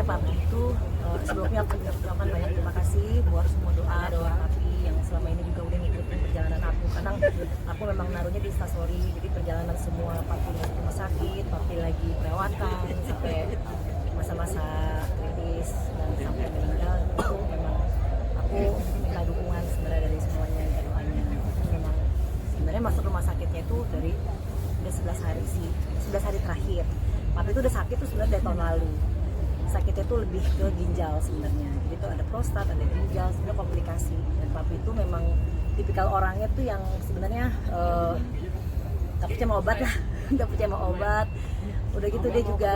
Papi itu sebelumnya aku ucapkan banyak terima kasih buat semua doa Papi yang selama ini juga udah ngikutin perjalanan aku. Kadang aku memang naruhnya di instastory, jadi perjalanan semua Papi masuk rumah sakit, Papi lagi perawatan sampai masa-masa kritis dan sampai meninggal, itu memang aku minta dukungan sebenarnya dari semuanya, minta doanya. Memang sebenarnya masuk rumah sakitnya itu dari udah 11 hari sih, 11 hari terakhir. Papi itu udah sakit tuh sebenarnya dari tahun lalu. Sakitnya tuh lebih ke ginjal sebenarnya. Jadi tuh ada prostat, ada ginjal, sebenarnya komplikasi. Dan Papi itu memang tipikal orangnya tuh yang sebenarnya nggak percaya sama obat lah, nggak percaya sama obat. Udah gitu dia juga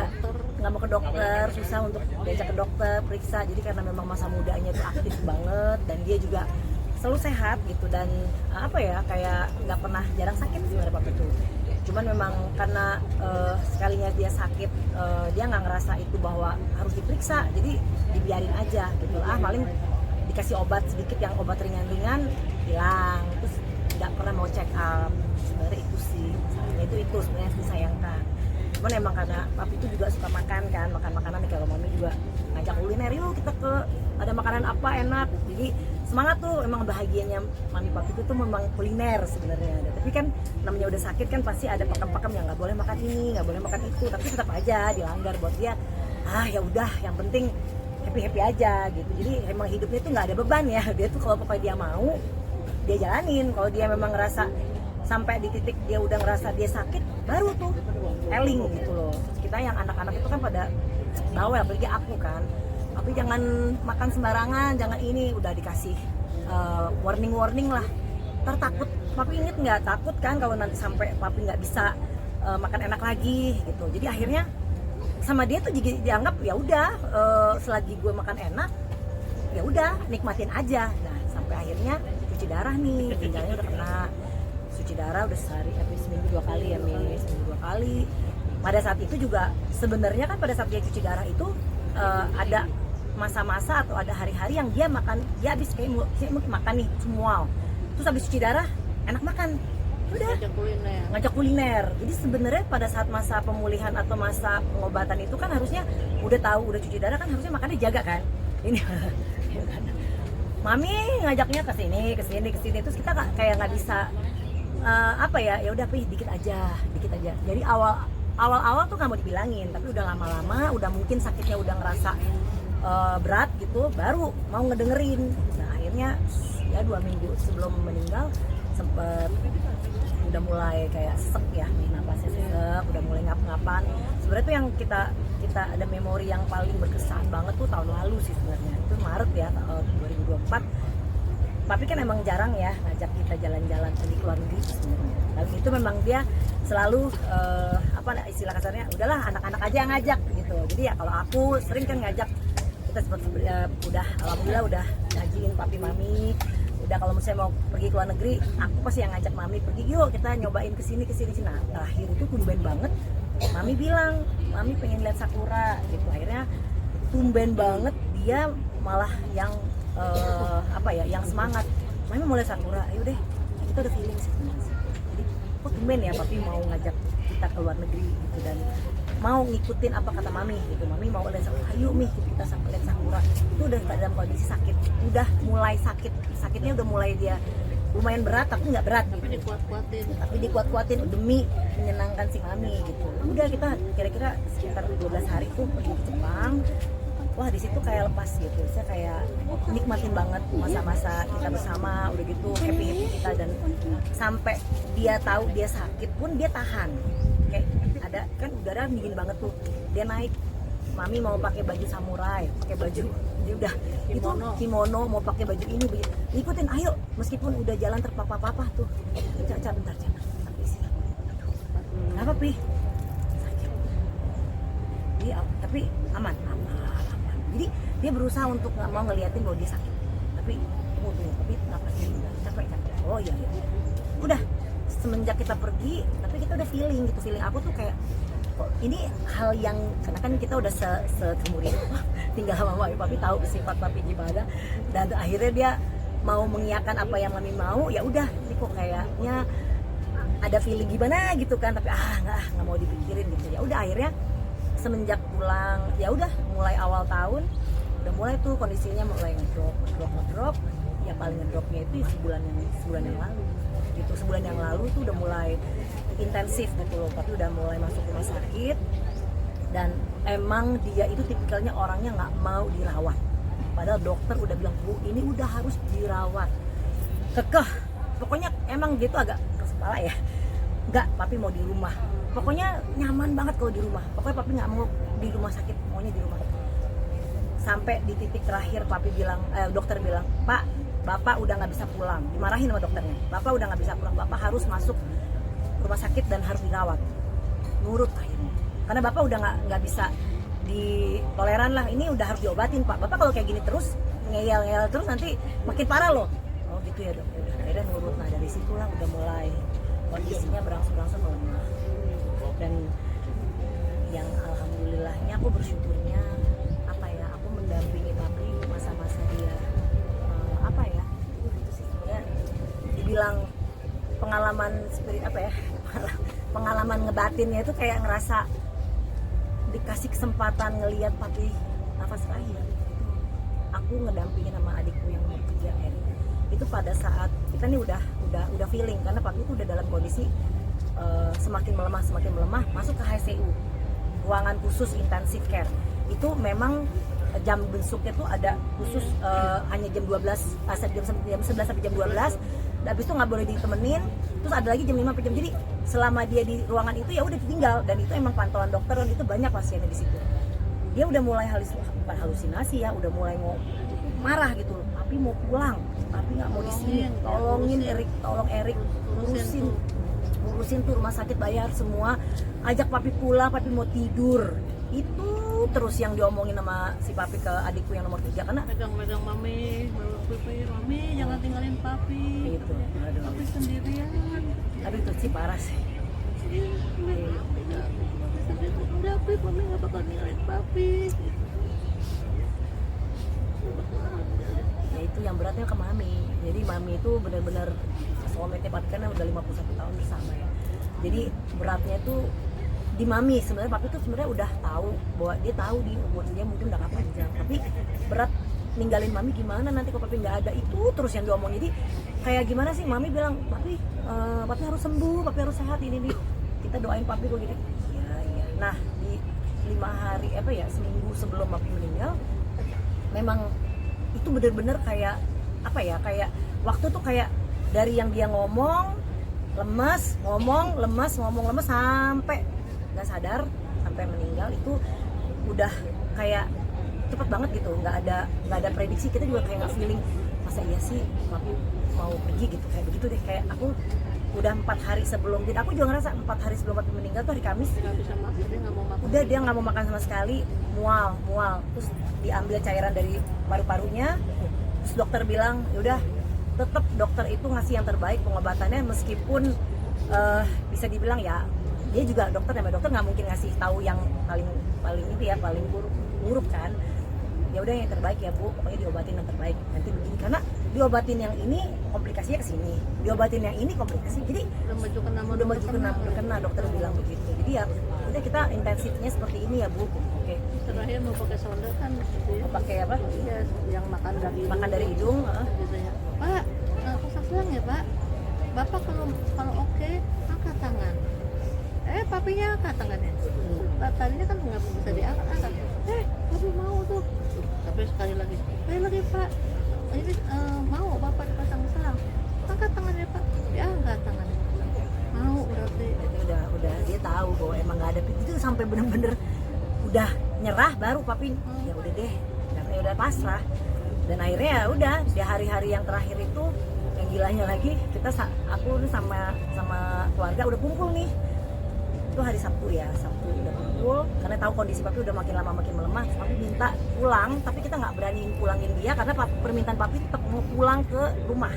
nggak mau ke dokter, susah untuk diajak ke dokter periksa. Jadi karena memang masa mudanya tuh aktif banget dan dia juga selalu sehat gitu, dan apa ya, kayak nggak pernah, jarang sakit sebenarnya Papi itu. Cuman memang karena sekalinya dia sakit, dia nggak ngerasa itu bahwa harus diperiksa, jadi dibiarin aja gitu. Paling dikasih obat sedikit, yang obat ringan-ringan hilang, terus nggak pernah mau check up. Sebenarnya itu sih, itu sebenarnya yang disayangkan. Cuman emang karena Papi itu juga suka makan kan, makan makanan nih, kalau Mami juga ngajak kuliner, yuk kita ke ada makanan apa enak. Jadi semangat tuh, emang bahagianya Mami Papi itu tuh memang kuliner sebenarnya. Tapi kan namanya udah sakit kan pasti ada pakem-pakem yang nggak boleh makan ini, nggak boleh makan itu, tapi tetap aja dilanggar. Buat dia ya udah, yang penting happy aja gitu. Jadi emang hidupnya tuh nggak ada beban ya, dia tuh kalau pokoknya dia mau dia jalanin. Kalau dia memang ngerasa sampai di titik dia udah ngerasa dia sakit, baru tuh eling gitu loh. Kita yang anak-anak itu kan pada bawel, apalagi aku kan, tapi jangan makan sembarangan, jangan ini, udah dikasih warning lah. Ntar takut, Papi inget nggak, takut kan kalau nanti sampai Papi nggak bisa makan enak lagi gitu. Jadi akhirnya sama dia tuh jadi dianggap ya udah, selagi gue makan enak ya udah nikmatin aja. Nah sampai akhirnya cuci darah nih, ginjalnya udah kena cuci darah, udah sehari seminggu 2 kali ya, seminggu 2 kali. Pada saat itu juga sebenarnya kan pada saat dia cuci darah itu ada masa-masa atau ada hari-hari yang dia makan, dia habis kayak makan nih semua, terus habis cuci darah enak makan, udah ngajak kuliner. Jadi sebenarnya pada saat masa pemulihan atau masa pengobatan itu kan harusnya udah tahu, udah cuci darah kan harusnya makannya jaga kan. Ini Mami ngajaknya ke sini, terus kita kayak nggak bisa ya udah dikit aja. Jadi awal tuh nggak mau dibilangin, tapi udah lama-lama, udah mungkin sakitnya udah ngerasa berat gitu, baru mau ngedengerin. Nah akhirnya ya 2 minggu sebelum meninggal sempet udah mulai kayak sesek ya, napasnya sesek, udah mulai ngap-ngapan. Sebenarnya tuh yang kita ada memori yang paling berkesan banget tuh tahun lalu sih sebenarnya, itu Maret ya, 2024. Tapi kan emang jarang ya ngajak kita jalan-jalan pergi ke luar negeri sebenarnya. Lalu itu memang dia selalu istilah kasarnya, udahlah anak-anak aja yang ngajak gitu. Jadi ya kalau aku sering kan ngajak, kita udah alhamdulillah udah ngajiin Papi Mami. Udah kalau misalnya mau pergi ke luar negeri, aku pasti yang ngajak Mami pergi, yuk kita nyobain kesini. Nah terakhir itu tumben banget Mami bilang, Mami pengen lihat sakura gitu. Akhirnya tumben banget dia malah yang yang semangat, Mami mau lihat sakura, ayo deh, kita udah feeling sih sebenarnya. Jadi kok tumben ya Papi mau ngajak kita ke luar negeri gitu, dan mau ngikutin apa kata Mami gitu. Mami mau lihat sakura, ayo Mi kita lihat sakura. Itu udah dalam kondisi sakit, udah mulai sakitnya udah mulai dia lumayan berat, tapi nggak berat gitu. Tapi dikuat-kuatin demi menyenangkan si Mami gitu. Udah kita kira-kira sekitar 12 hari tuh pergi ke Jepang. Wah di situ kayak lepas gitu, saya kayak nikmatin banget masa-masa kita bersama, udah gitu happy kita. Dan sampai dia tahu dia sakit pun dia tahan, kayak ada kan udara dingin banget tuh, dia naik, Mami mau pakai baju samurai, pakai baju dia udah kimono mau pakai baju ini begitu, ikutin ayo, meskipun udah jalan terpapah-papah tuh. Caca bentar tapi istirahat. Kenapa Pi? Sakit. Dia tapi aman. Jadi dia berusaha untuk nggak mau ngeliatin bahwa dia sakit, tapi tunggu, tapi napasnya capek. Oh iya. Udah semenjak kita pergi, tapi kita udah feeling aku tuh kayak, kok ini hal yang, karena kan kita udah seumur hidup tinggal sama Mami, Papi tahu sifat Papi gimana, dan akhirnya dia mau mengiyakan apa yang Mami mau. Ya udah, ini kok kayaknya ada feeling gimana gitu kan, tapi nggak mau dipikirin gitu. Ya udah akhirnya semenjak pulang ya udah mulai awal tahun udah mulai tuh kondisinya mulai ngedrop. Ya paling ngedropnya itu sebulan yang lalu gitu. Sebulan yang lalu tuh udah mulai intensif gitu loh, tapi udah mulai masuk rumah sakit. Dan emang dia itu tipikalnya orangnya nggak mau dirawat, padahal dokter udah bilang, Bu ini udah harus dirawat, kekeh. Pokoknya emang gitu agak keras kepala ya, nggak, papi mau di rumah. Pokoknya nyaman banget kalau di rumah, pokoknya papi nggak mau di rumah sakit, maunya di rumah. Sampai di titik terakhir papi bilang, dokter bilang, Pak, Bapak udah nggak bisa pulang. Dimarahin sama dokternya, Bapak udah nggak bisa pulang, Bapak harus masuk rumah sakit dan harus dirawat. Nurut akhirnya, karena Bapak udah nggak bisa ditoleran lah, ini udah harus diobatin Pak. Bapak kalau kayak gini terus ngeyel terus nanti makin parah loh. Oh gitu ya dok, ya akhirnya nurut. Nah dari situlah udah mulai kondisinya berangsur-angsur melemah. Dan yang alhamdulillahnya aku bersyukurnya apa ya, aku mendampingi papi masa-masa dia apa ya gitu sih ya, dibilang pengalaman spirit apa ya, pengalaman ngebatinnya itu kayak ngerasa dikasih kesempatan ngelihat papi nafas terakhir. Aku ngedampingin sama adikku yang nomor 3 Eri. Itu pada saat kita nih udah feeling, karena papi itu udah dalam kondisi semakin melemah, masuk ke HCU, ruangan khusus intensive care. Itu memang jam besuknya tuh ada khusus, hanya jam 11 sampai jam 12. Dan habis itu nggak boleh ditemenin, terus ada lagi jam 5 sampai jam. Jadi selama dia di ruangan itu ya udah ditinggal, dan itu emang pantauan dokter, dan itu banyak pasiennya di situ. Dia udah mulai bukan halusinasi ya, udah mulai mau marah gitu loh. Papi mau pulang, papi nggak mau di sini. Tolongin Erik, tolong Erik urusin tuh rumah sakit, bayar semua, ajak papi pulang, papi mau tidur. Itu terus yang diomongin sama si papi ke adikku yang nomor 3, karena megang mami, mami jangan tinggalin papi. itu, aduh. Papi sendirian. Aduh itu sih parah sih. Udah, mami nggak bakal ninggalin papi. Ya itu yang beratnya ke mami. Jadi mami itu benar-benar soulmate-nya papi, kan udah 51 tahun bersama ya. Jadi beratnya itu di mami. Sebenarnya papi tuh sebenarnya udah tahu bahwa dia tahu di umur dia mungkin udah gak panjang, tapi berat ninggalin mami gimana nanti kalau papi nggak ada. Itu terus yang diomong. Jadi kayak gimana sih, mami bilang papi harus sembuh, papi harus sehat, ini nih kita doain papi kok gini. Ya. Nah di 5 hari seminggu sebelum papi meninggal, memang itu bener-bener kayak kayak waktu tuh kayak dari yang dia ngomong lemes sampai nggak sadar sampai meninggal, itu udah kayak cepet banget gitu. Nggak ada prediksi, kita juga kayak nggak feeling masa iya sih papi mau pergi gitu, kayak begitu deh. Kayak aku udah 4 hari sebelum, jadi aku juga ngerasa 4 hari sebelum papi meninggal tuh hari Kamis, Nggak bisa makan, dia nggak mau makan. udah dia nggak mau makan sama sekali, mual, terus diambil cairan dari paru-parunya. Terus dokter bilang yaudah, tetap dokter itu ngasih yang terbaik pengobatannya, meskipun bisa dibilang ya dia juga dokter, namanya dokter nggak mungkin ngasih tahu yang paling itu ya, paling buruk kan. Ya udah yang terbaik ya Bu, pokoknya diobatin yang terbaik, nanti begini, karena diobatin yang ini komplikasinya kesini, diobatin yang ini komplikasi, jadi Udah maju kena dokter bilang begitu. Jadi ya udah, kita intensifnya seperti ini ya Bu. Oke. Terakhir mau pakai sonda kan gitu ya. Pakai apa? Iya, yang makan dari hidung. Gitu ya. Pak, aku sakit ya Pak. Bapak kalau oke, angkat tangan. Papinya angkat tangannya. Tadinya kan nggak bisa diangkat. Papi mau tuh. Tapi sekali lagi Pak. Ini mau Bapak dipasang selang. Angkat tangannya Pak. Diangkat tangannya. Mau berarti. Itu udah dia tahu bahwa emang nggak ada, itu sampai bener-bener udah nyerah baru papi ya udah deh, ya udah pasrah. Dan akhirnya ya udah di hari-hari yang terakhir itu yang gilanya lagi, aku sama keluarga udah kumpul nih. Itu hari Sabtu udah kumpul karena tahu kondisi papi udah makin lama makin melemah. Papi minta pulang, tapi kita nggak beraniin pulangin dia karena permintaan papi tetap mau pulang ke rumah.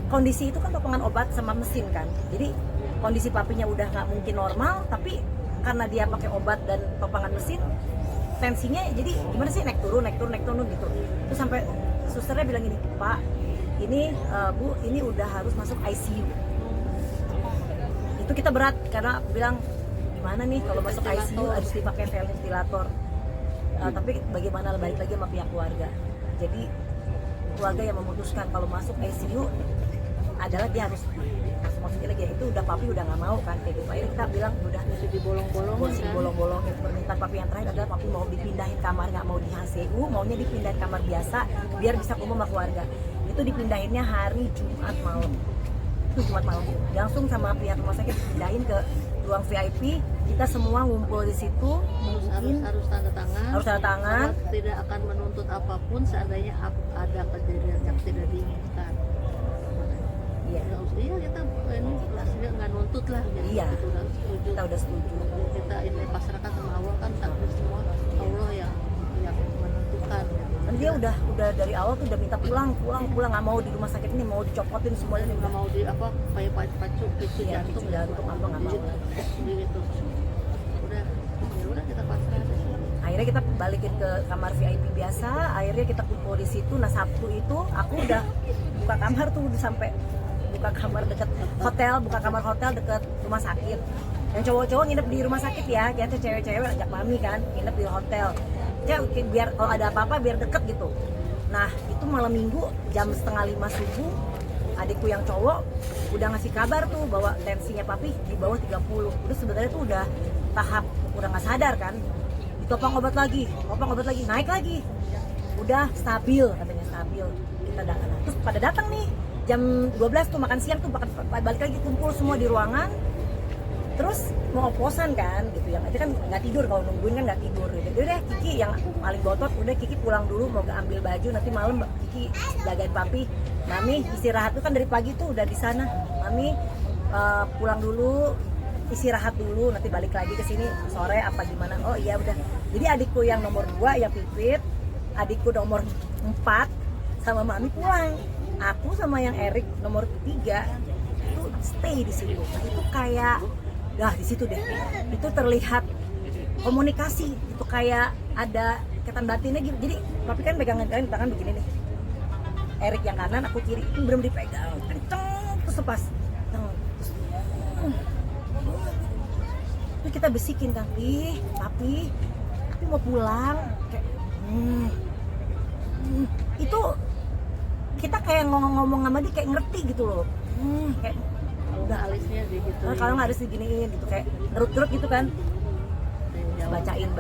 Kondisi itu kan potongan obat sama mesin kan, jadi kondisi papinya udah nggak mungkin normal, tapi karena dia pakai obat dan topangan mesin, tensinya jadi gimana sih, naik turun gitu. Terus sampai susternya bilang gini, Pak, ini Bu, ini udah harus masuk ICU. Itu kita berat karena aku bilang gimana nih kalau masuk ICU harus dipakai ventilator. Tapi bagaimana balik lagi sama pihak keluarga. Jadi keluarga yang memutuskan kalau masuk ICU adalah dia harus maksudnya lagi itu udah papi udah nggak mau kan kayak gitu. Akhirnya kita bilang udah Masih dibolong-bolong kan. bolong-bolong. Itu permintaan papi yang terakhir adalah papi mau dipindahin kamar, nggak mau di HCU, maunya dipindahin kamar biasa biar bisa kumpul sama keluarga. Itu dipindahinnya hari Jumat malam. Itu Jumat malam langsung sama pihak rumah sakit dipindahin ke ruang VIP. Kita semua ngumpul di situ, harus tanda tangan. harus tanda tangan. Bahwa tidak akan menuntut apapun seandainya ada kejadian yang tidak diinginkan. Iya, Nggak usah, iya kita ini maksudnya nggak nuntut lah gitu. Iya. Kita udah setuju. kita udah setuju. Kita ini pasrahkan sama Allah kan, takdir semua Allah yang menentukan. Kan dia udah dari awal tuh udah minta pulang, nggak mau di rumah sakit ini, mau dicopotin semuanya nih, Nggak mau di apa kayak pacu picu Iya, jantung picu jantung apa nggak mau. gitu. Udah ya udah kita pasrah aja. Akhirnya kita balikin ke kamar VIP biasa. Akhirnya kita kumpul di situ. Nah Sabtu itu aku udah buka kamar tuh, udah sampai buka kamar deket hotel, buka kamar hotel deket rumah sakit. Yang cowok-cowok nginep di rumah sakit ya, kita cewek-cewek ajak mami kan nginep di hotel. Ya biar kalau ada apa-apa biar deket gitu. Nah itu malam minggu jam 4:30 subuh, adikku yang cowok udah ngasih kabar tuh bahwa tensinya papi di bawah 30. Udah sebenarnya tuh udah tahap udah nggak sadar kan. Ditopang obat lagi, naik lagi. Udah stabil, katanya stabil. Kita datang. Terus pada datang nih jam 12 tuh makan siang tuh balik lagi kumpul semua di ruangan. Terus mau oposan kan gitu, yang aja kan nggak tidur, kalau nungguin kan nggak tidur gitu. Udah Kiki yang paling botot, udah Kiki pulang dulu mau ambil baju, nanti malam Kiki jagain papi. Mami istirahat tuh kan dari pagi tuh udah di sana. Mami pulang dulu, istirahat dulu, nanti balik lagi ke sini sore apa gimana. Oh iya udah. Jadi adikku yang nomor 2 yang Pipit, adikku nomor 4 sama Mami pulang. Aku sama yang Erik nomor 3 itu stay di situ. Nah, itu kayak di situ deh. Itu terlihat komunikasi, itu kayak ada ikatan batinnya gitu. Jadi papi kan pegangan tangan begini nih. Erik yang kanan, aku kiri. Itu belum dipegang, kenceng terus lepas. Terus kita bisikin kan, papi mau pulang. Kayak, itu kita kayak ngomong sama dia kayak ngerti gitu loh. Kayak Udah alisnya gitu. kalau nggak harus diginiin gitu, kayak ngerut-ngerut gitu kan. Bacain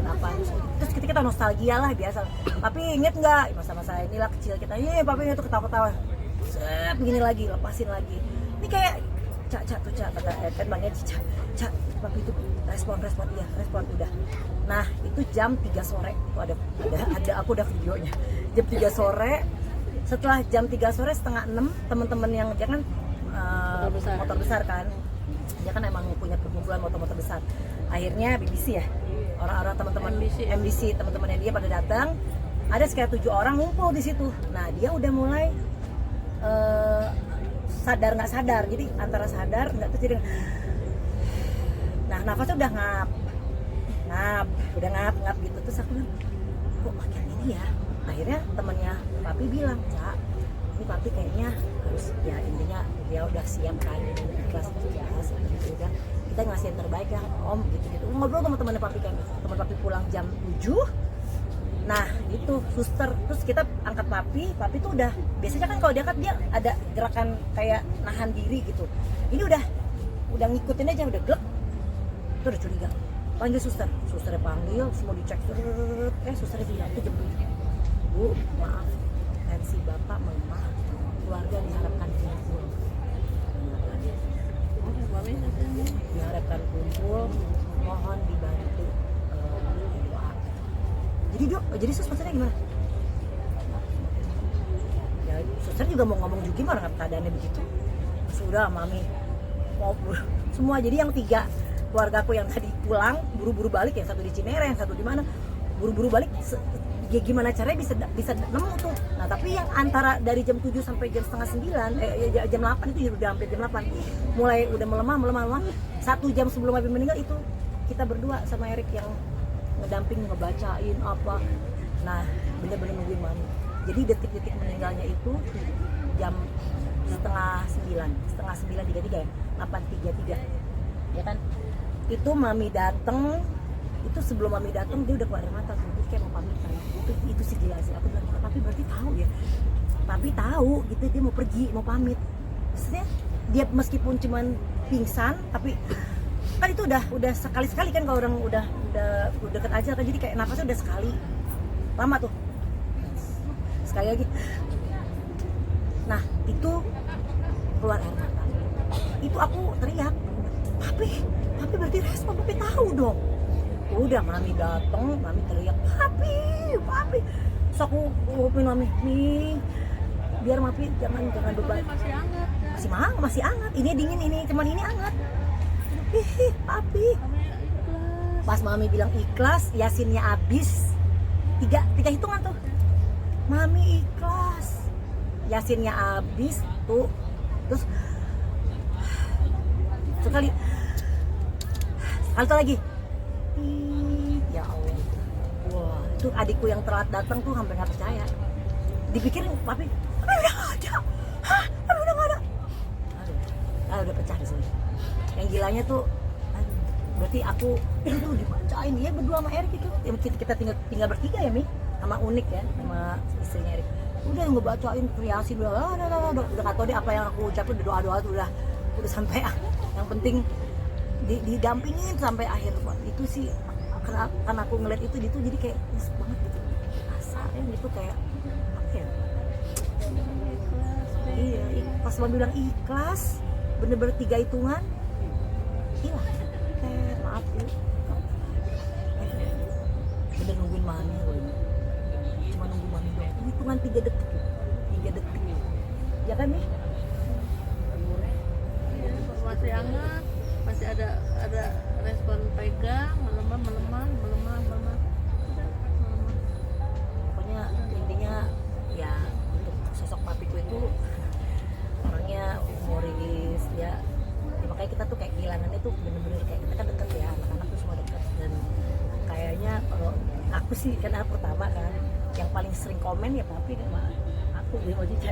apa. Terus kita nostalgia lah biasa. Papi inget nggak masa-masa inilah kecil kita? Iya, papi itu ketawa-ketawa. Set begini lagi, lepasin lagi. Ini kayak Cak kata kan Bang Edi, Cak, papi itu respon udah. Nah, itu jam 3 sore. Itu ada aku udah videonya. Jam 3 sore. Setelah jam 3 sore 5:30 teman-teman yang dia kan motor besar kan. Dia kan emang punya perkumpulan motor besar. Akhirnya BBC ya. Orang-orang teman-teman MBC teman-temannya dia pada datang. Ada sekitar 7 orang ngumpul di situ. Nah, dia udah mulai sadar nggak sadar, jadi antara sadar nggak tuh jadi, nah nafasnya udah ngap gitu. Terus aku bilang kok makin ini ya. Akhirnya temannya papi bilang, Cak, ini papi kayaknya harus ya intinya dia udah siap kan kelas 17 gitu udah kita ngasih yang terbaik ya om gitu ngobrol sama temannya papi kan, teman papi pulang jam 7. Nah itu suster, terus kita angkat papi tuh udah biasanya kan kalau diangkat dia ada gerakan kayak nahan diri gitu. Ini udah ngikutin aja, udah glek. Itu udah curiga. Panggil susternya panggil, semua dicek. Susternya bilang itu jam 7. Bu, maaf, tensi bapak melemah, keluarga diharapkan kumpul. Diharapkan kumpul, mohon dibantu. Jadi sus maksudnya gimana? Ya suster juga mau ngomong juga gimana keadaannya begitu. Sudah mami mau semua, jadi yang 3 keluargaku yang tadi pulang buru-buru balik, yang satu di Cinere, yang satu di mana, buru-buru balik. Gimana caranya bisa nemu tuh. Nah tapi yang antara dari jam 7 sampai jam 8:30, jam 8 itu udah hampir jam 8 mulai udah melemah. 1 jam sebelum Abi meninggal itu kita berdua sama Erik yang ngedamping, ngebacain apa. Nah bener-bener nungguin mami. Jadi detik-detik meninggalnya itu jam 8:30 ya, 8:33 ya kan. Itu mami dateng itu sebelum mami datang dia udah keluar air mata tuh, dia kayak mau pamitan. Itu sih gila sih. Aku bilang, papi berarti tahu ya, papi tahu gitu dia mau pergi, mau pamit. Maksudnya dia meskipun cuman pingsan, tapi kan itu udah sekali kan kalau orang udah deket aja kan, jadi kayak nafasnya udah sekali lama tuh, sekali lagi. Nah itu keluar air mata, itu aku teriak, papi berarti respon, papi tahu dong. Udah mami datang, mami teriak papi. Terus aku ngupin mami, nih biar papi jangan beban. Masih hangat ya. Masih hangat. Ini dingin, ini cuman ini hangat. Ih, papi. Pas mami bilang ikhlas, yasinnya habis. Tiga hitungan tuh. Mami ikhlas. Yasinnya habis tuh. Terus sekali lagi. Ya Allah. Wah, itu adikku yang telat datang tuh hampir nggak percaya. Dipikirin papi udah nggak ada. Hah? Papi udah nggak ada. Udah pecah di sini. Yang gilanya tuh, berarti aku itu dibacain ya berdua sama Erik itu. Ya, kita tinggal bertiga ya Mi, sama Unik ya, sama istrinya Erik. Udah yang gue bacain kreasi udah nggak tahu deh apa yang aku ucapin, doa tuh udah sampai yang penting didampingin sampai akhir. Itu sih karena aku ngeliat itu jadi kayak nyesek banget gitu, kasarnya gitu kayak apa ya. Iya, pas mami bilang ikhlas bener-bener 3 hitungan hilang. Maaf Bu, bener nungguin mami loh ini, cuma nunggu mami doang, hitungan 3 detik ya kan Mi? Masih hangat, masih ada respon pegang, melemah. Pokoknya intinya ya untuk sosok papiku itu orangnya humoris ya, makanya kita tuh kayak kehilangannya tuh bener-bener kayak kita kan deket ya, anak-anak tuh semua deket. Dan kayaknya kalau aku sih karena pertama kan yang paling sering komen ya papi sama aku dia mau Cica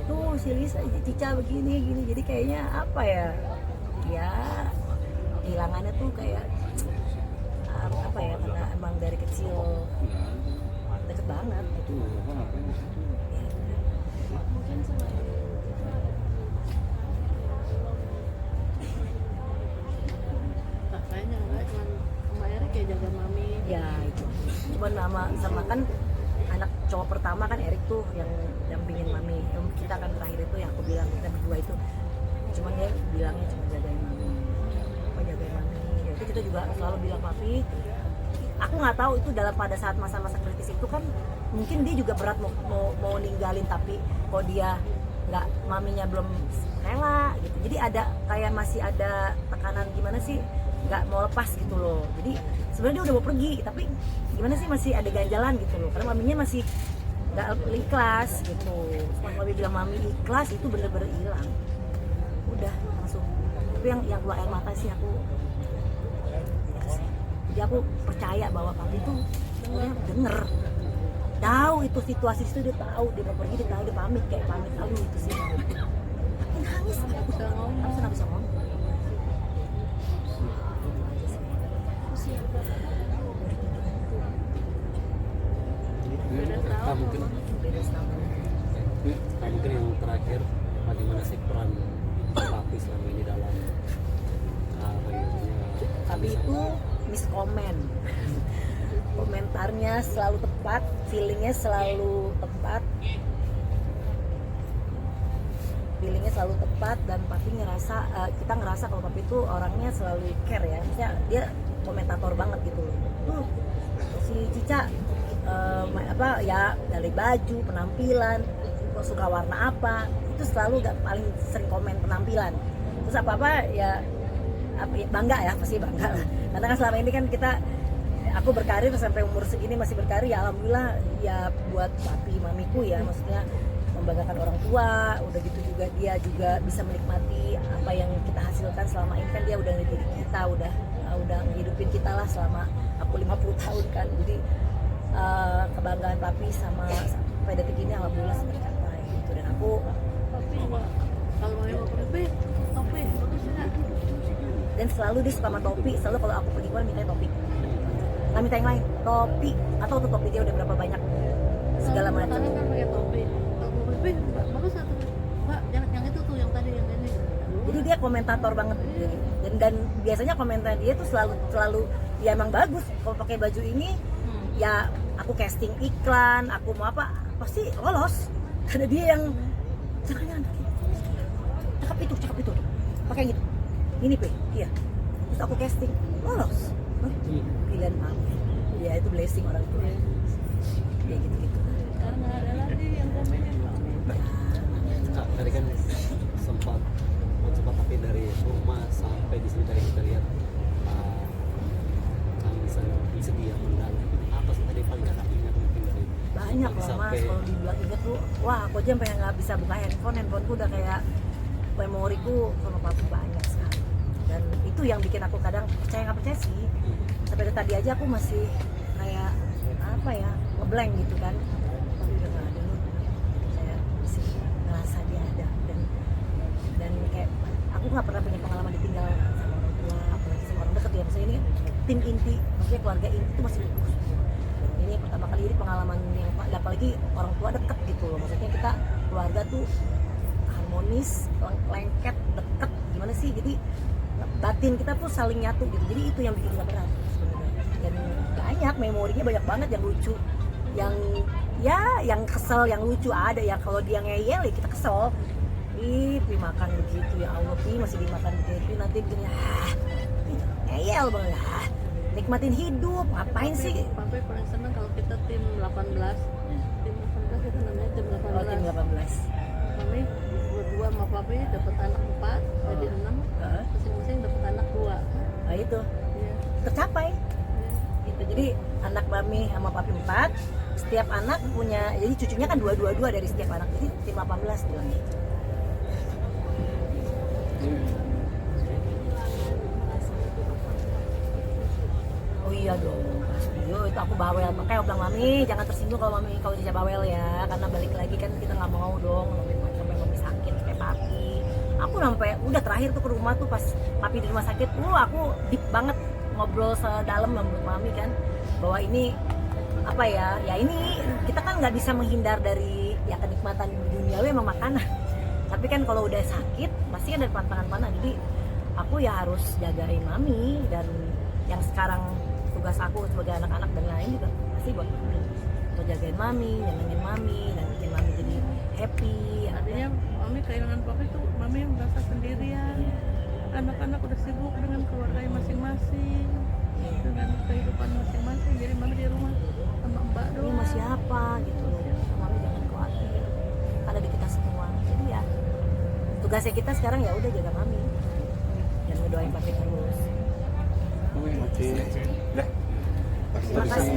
tuh si Lisa Cica begini gini, jadi kayaknya apa ya kehilangannya tuh kayak apa ya, karena emang dari kecil deket banget gitu ya. Kayaknya enggak, cuman sama Erik kayak jaga mami. Ya itu cuman sama kan anak cowok pertama kan Erik tuh yang dampingin mami. Kita kan terakhir itu yang aku bilang kita berdua itu, cuman dia bilangnya cuma jagain mami, ya itu kita juga selalu bilang papi. Aku nggak tahu itu pada saat masa-masa kritis itu kan mungkin dia juga berat mau ninggalin, tapi kok dia nggak, maminya belum rela gitu, jadi ada kayak masih ada tekanan gimana sih, nggak mau lepas gitu loh. Jadi sebenarnya dia udah mau pergi, tapi gimana sih masih ada ganjalan gitu loh, karena maminya masih nggak ikhlas gitu. Setelah mami bilang mami ikhlas, itu bener-bener hilang, udah langsung. Tapi yang keluar air mata sih aku ya sih. Jadi aku percaya bahwa papi tuh denger, tahu itu situasi itu, dia tahu dia mau pergi, dia tahu, dia pamit kayak pamit lalu itu sih. Tapi nangis, Bisa ngomong. nggak bisa ngomong. Beda setahun. Mungkin Beda setahun. mungkin yang terakhir, bagaimana sih peran papi selama ini dalam Tapi itu miskomen. Komentarnya selalu tepat, feelingnya selalu tepat, dan papi ngerasa, kita ngerasa kalau papi itu orangnya selalu care ya. Maksudnya dia komentator banget gitu loh. Si Cica apa ya, dari baju, penampilan, suka warna apa, itu selalu paling sering komen penampilan. Terus apa ya bangga ya, pasti bangga lah. Karena kan selama ini kan aku berkarir sampai umur segini masih berkarir ya, alhamdulillah ya, buat papi mamiku ya, maksudnya membanggakan orang tua. Udah gitu juga dia juga bisa menikmati apa yang kita hasilkan selama ini, kan dia udah ngedidik kita, udah ngehidupin kita lah selama aku 50 tahun kan. Jadi kebanggaan papi sampai detik ini alhamdulillah tercapai gitu. Dan aku Papi juga kalau mau pergi, papi bagus nggak? dan selalu dia suka sama topi, selalu kalau aku pergi keluar minta topi, nggak minta yang lain, topi atau tuh topi dia udah berapa banyak segala macam. Sekarang kan pakai topi. Aku lebih bagus satu. Mbak, yang itu tuh yang tadi yang ini. Jadi dia komentator banget gitu. Dan biasanya komentar dia tuh selalu ya emang bagus. Kalau pakai baju ini ya aku casting iklan, aku mau apa pasti lolos. Karena dia yang jangan cakep itu pakai gitu. Ini pe, iya. Terus aku casting lolos. Pilihan apa? Ya itu blessing orang tua. Ya gitu-gitu. Karena ada lagi yang komenin Kak, tadi kan sempat tapi dari rumah sampai di sini tadi kita lihat tangisan sedih yang mendalam. Apa sih tadi paling nggak ingat mungkin dari Banyak lah mas, kalau dibilang inget tuh, wah aku aja sampai nggak bisa buka handphoneku udah kayak memoriku sama papi banyak sekali. Dan itu yang bikin aku kadang percaya nggak percaya sih. Sampai tadi aja aku masih kayak apa ya, ngeblank gitu kan. Tapi udah nggak ada nih. Saya masih ngerasa dia ada dan kayak aku nggak pernah punya pengalaman ditinggal sama orang tua, apalagi sama orang dekat ya. Maksudnya ini tim inti, maksudnya keluarga inti itu masih utuh semua. Ini pertama kali ini pengalaman yang apalagi orang tua deket gitu loh. Maksudnya kita keluarga tuh harmonis, lengket, deket, gimana sih? Jadi batin kita tuh saling nyatu gitu. Jadi itu yang bikin kita berat sebenarnya. Dan banyak memorinya banyak banget yang lucu, yang kesel, yang lucu ada ya. Kalau dia ngeyel ya kita kesel. Ih, makan begitu ya Allah, masih dimakan begitu nanti begini ngeyel banget lah. Nikmatin hidup, ngapain sih? Papi paling seneng kalau kita tim 18. Tim 18 itu namanya tim 18. Oh, tim 18. Mami berdua sama papi dapat anak 4, jadi 6. Masing-masing dapat anak 2. Nah itu Iya. tercapai. Gitu. Jadi anak mami sama papi 4, setiap anak punya, jadi cucunya kan 2 dari setiap anak. Jadi tim 18 bilang gitu. Oh iya dong, pasti. Yo, itu aku bawel. Makanya aku bilang mami jangan tersinggung kalau mami kalau dia bawel ya, karena balik lagi kan kita nggak mau dong sampai mami sakit kayak papi. Aku sampai udah terakhir tuh ke rumah tuh pas papi di rumah sakit, aku deep banget ngobrol sedalam sama mami kan bahwa ini apa ya ini kita kan nggak bisa menghindar dari ya kenikmatan duniawi emang makanan. Tapi kan kalau udah sakit pasti kan ada pantangan-pantangan. Jadi aku ya harus jagain mami, dan yang sekarang tugas aku sebagai anak-anak dan lain juga pasti buat mami, untuk jagain mami, nyenengin mami, dan bikin mami jadi happy. Artinya mami kehilangan papi tuh mami yang merasa sendirian. Anak-anak udah sibuk dengan keluarganya masing-masing, dengan kehidupan masing-masing. Jadi mami di rumah sama mbak Ini doang. sama siapa gitu loh. Mami jangan khawatir, ada di kita semua. Jadi ya tugasnya kita sekarang ya udah jaga mami dan ngedoain papi terus. Oke. Dah. Terima kasih.